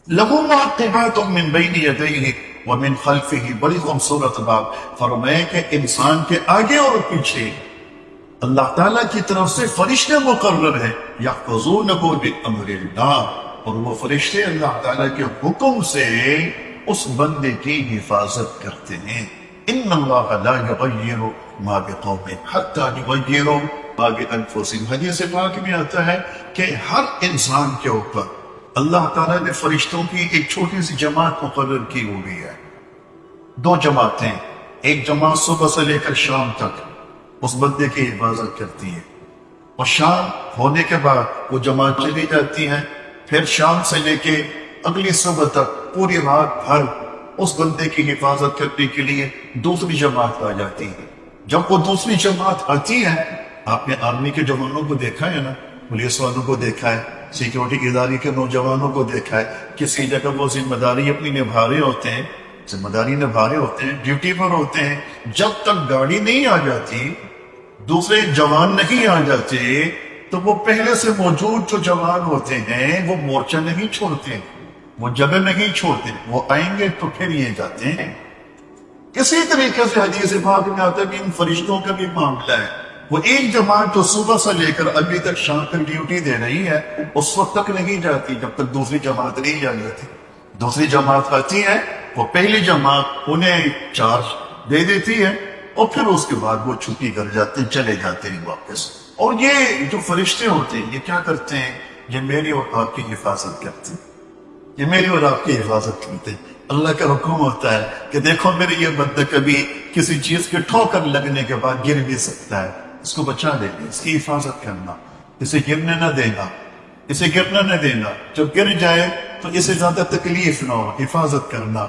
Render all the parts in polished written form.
لہو معقبات من بین یدیہ ومن خلفہ، بڑی خوبصورت بات فرمائے کہ انسان کے آگے اور پیچھے اللہ تعالیٰ کی طرف سے فرشتے مقرر ہیں، یحفظونہ بامر اللہ، اور وہ فرشتے اللہ تعالیٰ کے حکم سے اس بندے کی حفاظت کرتے ہیں۔ ان اللہ لا یغیر ما بقوم حتی یغیروا ما بانفسہم، حدیث پاک میں آتا ہے کہ ہر انسان کے اوپر اللہ تعالیٰ نے فرشتوں کی ایک چھوٹی سی جماعت مقرر کی ہوئی ہے۔ دو جماعتیں، ایک جماعت صبح سے لے کر شام تک اس بندے کی حفاظت کرتی ہے، اور شام ہونے کے بعد وہ جماعت چلی جاتی ہے، پھر شام سے لے کے اگلی صبح تک پوری رات بھر اس بندے کی حفاظت کرنے کے لیے دوسری جماعت آ جاتی ہے۔ جب وہ دوسری جماعت آتی ہے، آپ نے آرمی کے جوانوں کو دیکھا ہے نا، پولیس والوں کو دیکھا ہے، سیکیورٹی ادارے کے نوجوانوں کو دیکھا ہے، کسی جگہ وہ ذمہ داری اپنی نبھا رہے ہوتے ہیں، ڈیوٹی پر ہوتے ہیں، جب تک گاڑی نہیں آ جاتی، دوسرے جوان نہیں آ جاتے، تو وہ پہلے سے موجود جو جوان ہوتے ہیں وہ مورچہ نہیں چھوڑتے، وہ جگہ نہیں چھوڑتے، وہ آئیں گے تو پھر یہ جاتے ہیں۔ اسی طریقے سے حدیث پاک میں آتا ہے کہ ان فرشتوں کا بھی معاملہ ہے، وہ ایک جماعت تو صبح سے لے کر ابھی تک شام تک ڈیوٹی دے رہی ہے، اس وقت تک نہیں جاتی جب تک دوسری جماعت نہیں جا جاتی۔ دوسری جماعت آتی ہے، وہ پہلی جماعت انہیں چارج دے دیتی ہے، اور پھر اس کے بعد وہ چھٹی کر جاتے ہیں، چلے جاتے ہیں واپس۔ اور یہ جو فرشتے ہوتے ہیں یہ کیا کرتے ہیں؟ یہ میری اور آپ کی حفاظت کرتے ہیں، یہ میری اور آپ کی حفاظت کرتے ہیں۔ اللہ کا حکم ہوتا ہے کہ دیکھو میرے یہ بندہ کبھی کسی چیز کے ٹھوکر لگنے کے بعد گر بھی سکتا ہے، اس کو بچا دینا، اس کی حفاظت کرنا، اسے گرنے نہ دینا، اسے گرنا نہ دینا، جب گر جائے تو اسے زیادہ تکلیف نہ ہو، حفاظت کرنا۔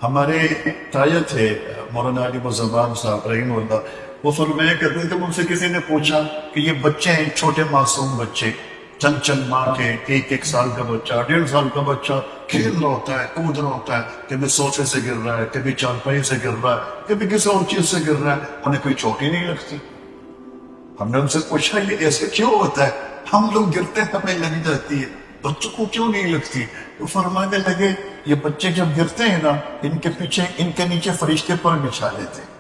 ہمارے تایا تھے مولانا علی مزمان صاحب رحمہ اللہ، وہ فرمایا کرتے تھے، ان سے کسی نے پوچھا کہ یہ بچے ہیں، چھوٹے معصوم بچے، چند ماہ کے، ایک سال کا بچہ، 1.5 سال کا بچہ کھیل رہا ہوتا ہے، کود رہا ہوتا ہے، کبھی سوفے سے گر رہا ہے، کبھی چارپائی سے گر رہا ہے، کبھی کسی اور چیز سے گر رہا ہے، انہیں کوئی چوٹ ہی نہیں لگتی۔ ہم نے ان سے پوچھا یہ ایسے کیوں ہوتا ہے؟ ہم لوگ گرتے ہیں ہمیں لگ جاتی ہے، بچوں کو کیوں نہیں لگتی؟ وہ فرمانے لگے یہ بچے جب گرتے ہیں نا، ان کے پیچھے، ان کے نیچے فرشتے پر بچھا لیتے ہیں،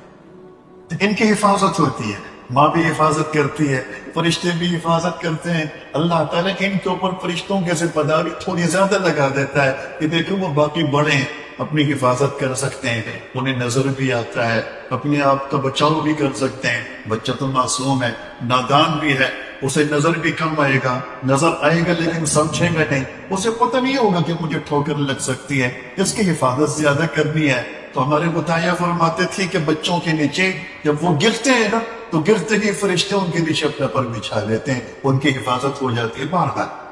ان کی حفاظت ہوتی ہے، ماں بھی حفاظت کرتی ہے، فرشتے بھی حفاظت کرتے ہیں۔ اللہ تعالیٰ ان کے اوپر فرشتوں کے ذمہ داری تھوڑی زیادہ لگا دیتا ہے کہ دیکھو وہ باقی بڑے اپنی حفاظت کر سکتے ہیں، انہیں نظر بھی آتا ہے، اپنے آپ کا بچاؤ بھی کر سکتے ہیں۔ بچہ تو معصوم ہے، نادان بھی ہے، اسے نظر بھی کم آئے گا، نظر آئے گا لیکن سمجھے گا نہیں، اسے پتہ نہیں ہوگا کہ مجھے ٹھوکر لگ سکتی ہے، اس کی حفاظت زیادہ کرنی ہے۔ تو ہمارے مطالعہ فرماتے تھے کہ بچوں کے نیچے جب وہ گرتے ہیں نا، تو گرتے ہی فرشتے ان کے نیچے اپنا پر بچھا لیتے ہیں، ان کی حفاظت ہو جاتی ہے۔ بہرحال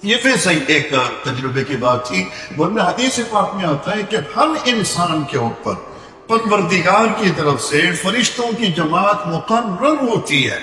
یہ پھر صحیح ایک تجربے کی بات تھی، ورنہ حدیث پاک میں آتا ہے کہ ہر انسان کے اوپر پروردگار کی طرف سے فرشتوں کی جماعت مقرر ہوتی ہے،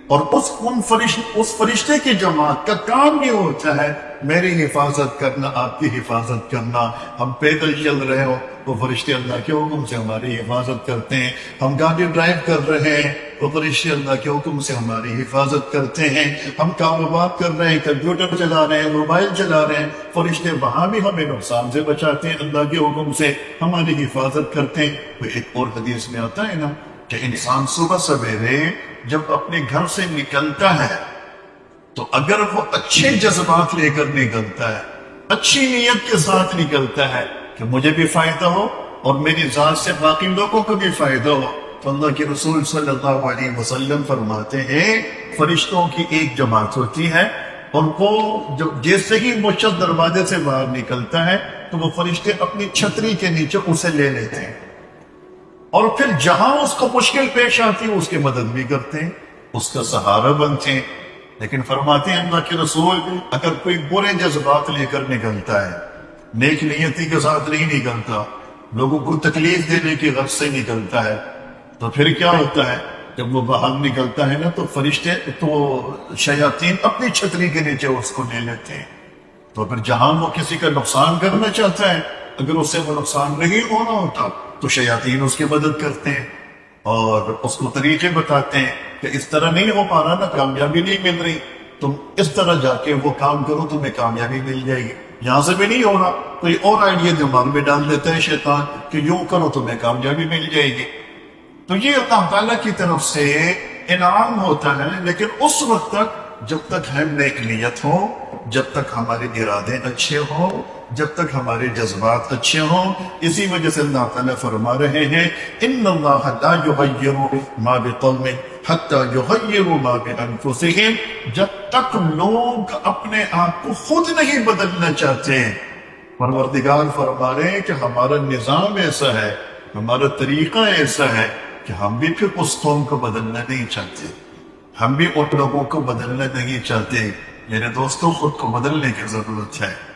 اور اس فرشتے کی جماعت کا کام یہ ہوتا ہے میری حفاظت کرنا، آپ کی حفاظت کرنا۔ ہم پیدل چل رہے ہو وہ فرشتے اللہ کے حکم سے ہماری حفاظت کرتے ہیں، ہم گاڑی ڈرائیو کر رہے ہیں وہ فرشتے اللہ کے حکم سے ہماری حفاظت کرتے ہیں، ہم کاروبار کر رہے ہیں، کمپیوٹر چلا رہے ہیں، موبائل چلا رہے ہیں، فرشتے وہاں بھی ہمیں نقصان سے بچاتے ہیں، اللہ کے حکم سے ہماری حفاظت کرتے ہیں۔ وہ ایک اور حدیث میں آتا ہے نا کہ انسان صبح سویرے جب اپنے گھر سے نکلتا ہے تو اگر وہ اچھے جذبات لے کر نکلتا ہے، اچھی نیت کے ساتھ نکلتا ہے کہ مجھے بھی فائدہ ہو اور میری ذات سے باقی لوگوں کو بھی فائدہ ہو، تو اللہ کے رسول صلی اللہ علیہ وسلم فرماتے ہیں فرشتوں کی ایک جماعت ہوتی ہے، اور وہ جیسے ہی مشت دروازے سے باہر نکلتا ہے تو وہ فرشتے اپنی چھتری کے نیچے اسے لے لیتے ہیں، اور پھر جہاں اس کو مشکل پیش آتی ہے اس کی مدد بھی کرتے ہیں، اس کا سہارا بنتے ہیں۔ لیکن فرماتے ہیں اللہ کے رسول اگر کوئی برے جذبات لے کر نکلتا ہے، نیک نیتی کے ساتھ نہیں نکلتا، لوگوں کو تکلیف دینے کی غرض سے نکلتا ہے، تو پھر کیا ہوتا ہے؟ جب وہ باہر نکلتا ہے نا تو فرشتے، تو شیاطین اپنی چھتری کے نیچے اس کو لے لیتے ہیں، تو پھر جہاں وہ کسی کا نقصان کرنا چاہتا ہے، اگر اس سے وہ نقصان نہیں ہونا ہوتا تو شیاطین اس کی مدد کرتے ہیں اور اس کو طریقے بتاتے ہیں کہ اس طرح نہیں ہو پا رہا نا، کامیابی نہیں مل رہی، تم اس طرح جا کے وہ کام کرو، تمہیں کامیابی مل جائے گی، یہاں سے بھی نہیں ہو رہا، کوئی اور آئیڈیا دماغ میں ڈال دیتا ہے شیطان کہ یوں کرو تمہیں کامیابی مل جائے گی۔ تو یہ اللہ تعالیٰ کی طرف سے انعام ہوتا ہے، لیکن اس وقت تک جب تک ہم نیک نیت ہوں، جب تک ہمارے ارادے اچھے ہوں، جب تک ہمارے جذبات اچھے ہوں۔ اسی وجہ سے اللہ تعالیٰ فرما رہے ہیں ان اللہ لا یغیر ما بقوم حتی یغیروا ما بانفسہم، جب تک لوگ اپنے آپ کو خود نہیں بدلنا چاہتے، پروردگار فرما رہے ہیں کہ ہمارا نظام ایسا ہے، ہمارا طریقہ ایسا ہے کہ ہم بھی پھر اس قوم کو بدلنا نہیں چاہتے، ہم بھی ان لوگوں کو بدلنا نہیں چاہتے۔ میرے دوستوں، خود کو بدلنے کی ضرورت ہے۔